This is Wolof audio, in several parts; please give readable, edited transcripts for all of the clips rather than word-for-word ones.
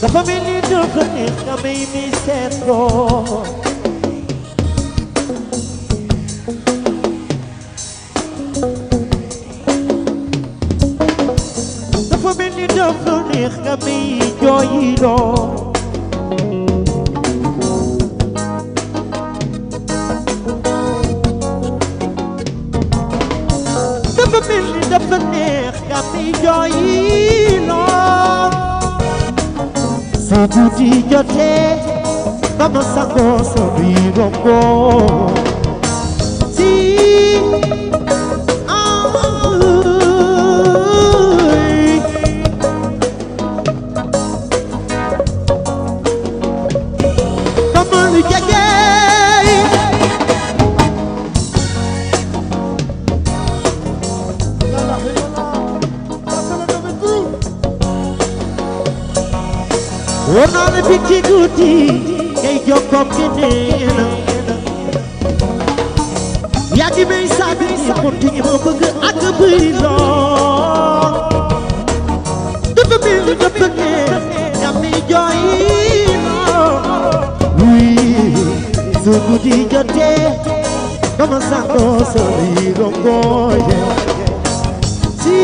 dafa mel ni dafa neex nga may mi seetloo dafa mel ni dafa neex nga may jooyloo dafa mel ni dafa neex nga may jooyloo su guddi jotee ba ma sangoo sa biir rongo si dama lu jege woon naa la bi ci guddi ngay jokkoog keneen yaa ngi may saaga ni xontu ñi ma bëgg ak bëri lool dafa mel ni dafa neex nga may jooy oui su guddi jotee ba ma sangoo sa biir rongo si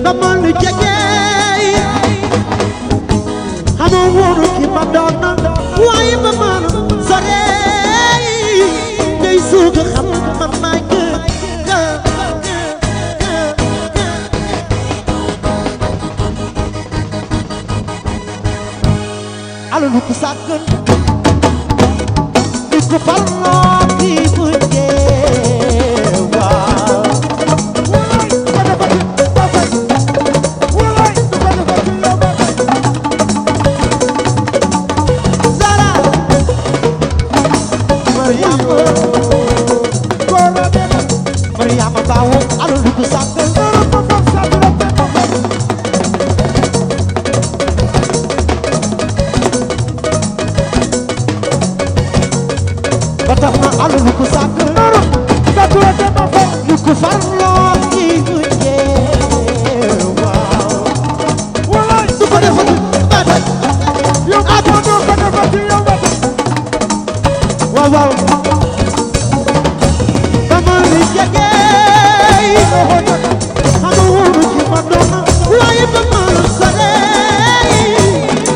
dama lu jege xamoo woonu ki ma doon waaye ba man sore ngay suug xam man maay alalu ko sàkkan di ko farloo ki bu Mariama Bawo alalu ko sàkkan ba tax na alalu ko sàkkan lu ko farloo ci waaw du ko defati yow ko defati yow waaw waaw dama li jege xamu woonu ci ma doon waaye ba ma sore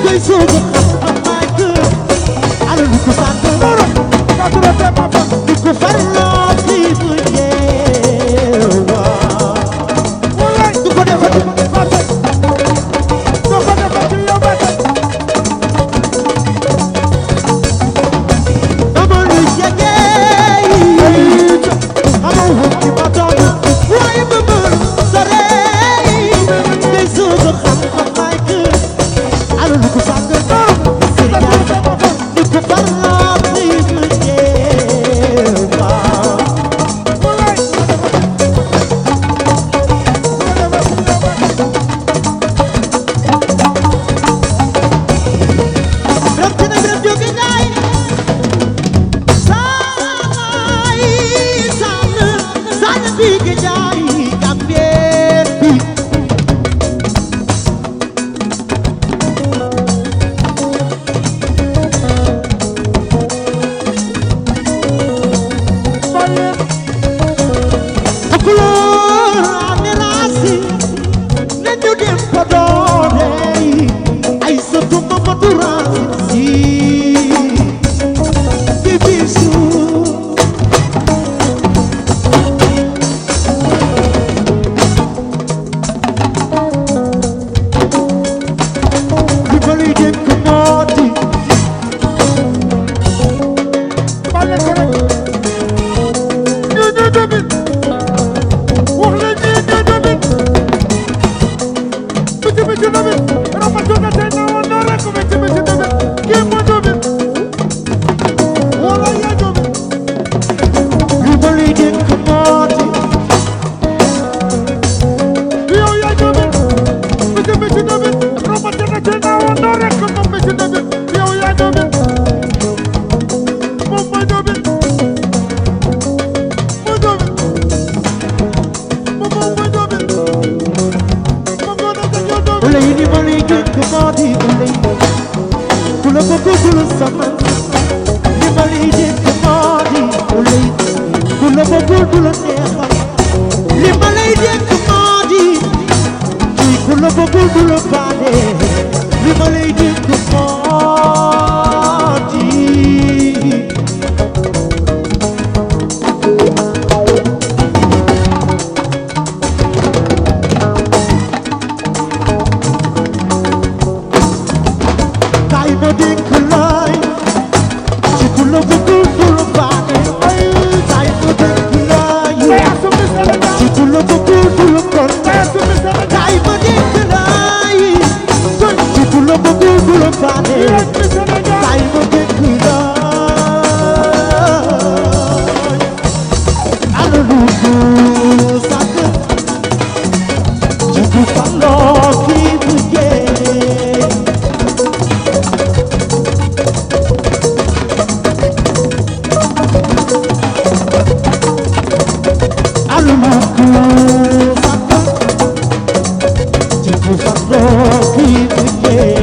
ngay soog a xam maay kër alalu ko sàkkan lu ko farloo ci bu du ko defati dama li jege xamu woonu ci ma doon waaye ba ma sore ngay soog a xam maay kër alalu ko sàkkan lu ko farloo ci bu la bëgg du la sama li ma lay dégg moo di ku la bëgg du la neexal li ma lay dégg moo di ku la bëgg du la baale li ma lay dégg moo di kaay ma dénk laay ci ku la bëgg du la baale kaay ma dénk laay ci ku la bëgg du la kon kaay ma dénk laay ci ku la bëgg du la baale kaay ma dénk laay ana lu ko sàkk ci ku faloo kii bu jee ana lu ko sàkk ci ku faloo kii bu jee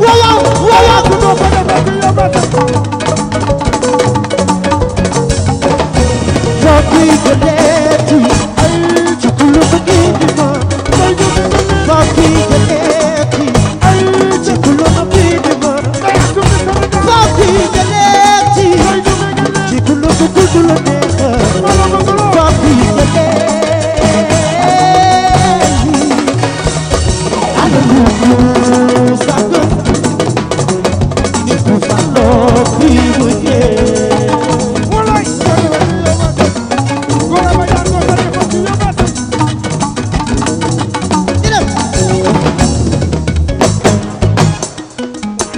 waaw soo kii jëleeti ci ku la bëgg di ma soo kii jëleeti ci ku la bëgg di ma soo kii jëleeti ci ku la bëgg du la neexal soo kii jëleeti ana lu ko sàkk nit ku faloo kii bu jee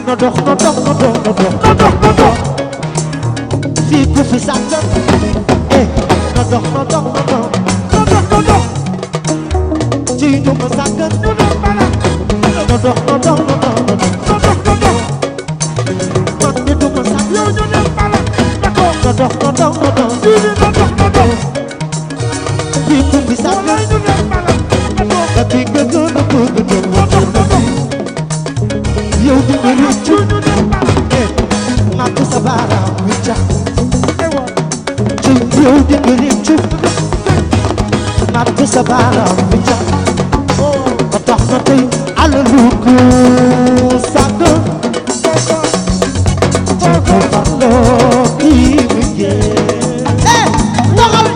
no dox fii ku fi sàkk no dox ci ñu ma sàkk no dox man mi du ma sàkk no dox fii ku fi sàkk da bi nga gën a bëgg yow di nga rëccu màgg sa baaraam wi jax ci yow di nga rëccu màgg sa baaraam wi jax ba tax na tey alalu ko sàkk ci ko farloo kii bi jee waxal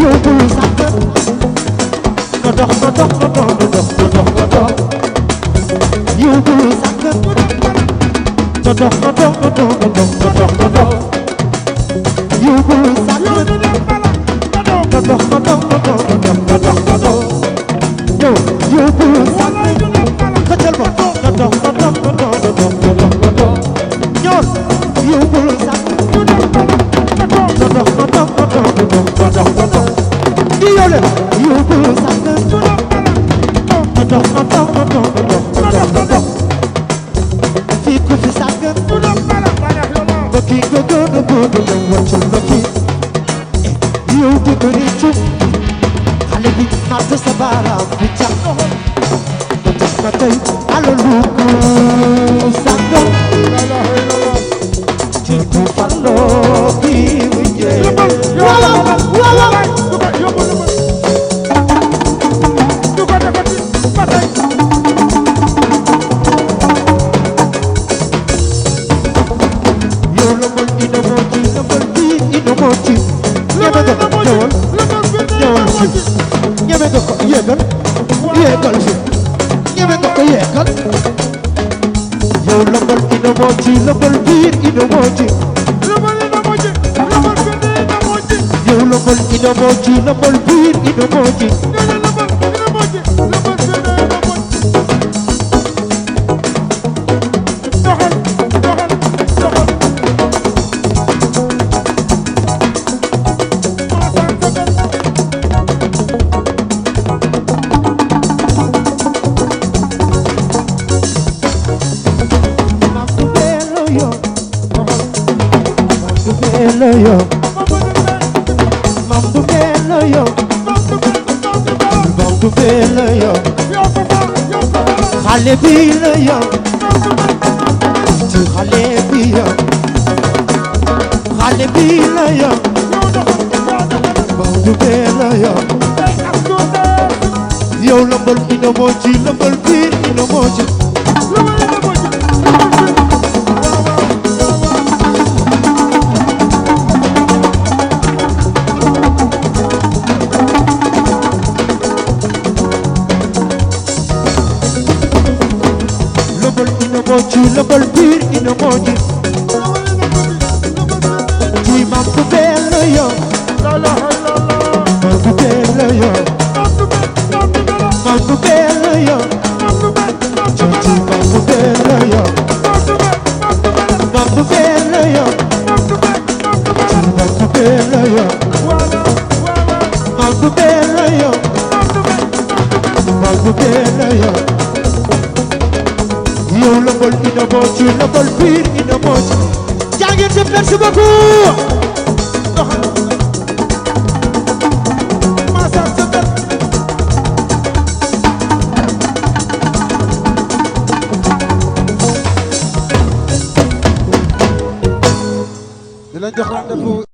yow bu sàkk no dox yow bu sàkk no dox yow bu sàkk no dox yow bu sàkk xëccal ma no dox ñool yow bu sàkk no dox di yole yow bu sàkk no dox fii ku fi sàkk ba kii nga gën a bëgg nga wàccu na kii yow di nga rëccu xale bi màgg sa baaraam bi jax ba tax na tey alalu ko sàkk ci ku faloo kii bu jee waaw ñeme nga ko yéegal fi ñeme nga ko yéegal yow lëmbal ina moo ci lëmbal biir ina moo ci yow lëmbal ina moo ci lëmbal biir ina moo ci Bantu bella yo Bantu bella yo Xale bi la yo ci xale bi yo Xale bi la yo Bantu bella yo yow lambal ino moji lambal biir ino moji lambal biir ino moji ci Bantu bella yo Bantu bella yo Bantu bella yo Cici Bantu bella yo Bantu bella yo Cici Bantu bella yo Bantu bella yo Bantu bella yo yow lambal ina moji lambal biir ina moji jaa ngeen jëf merci beaucoup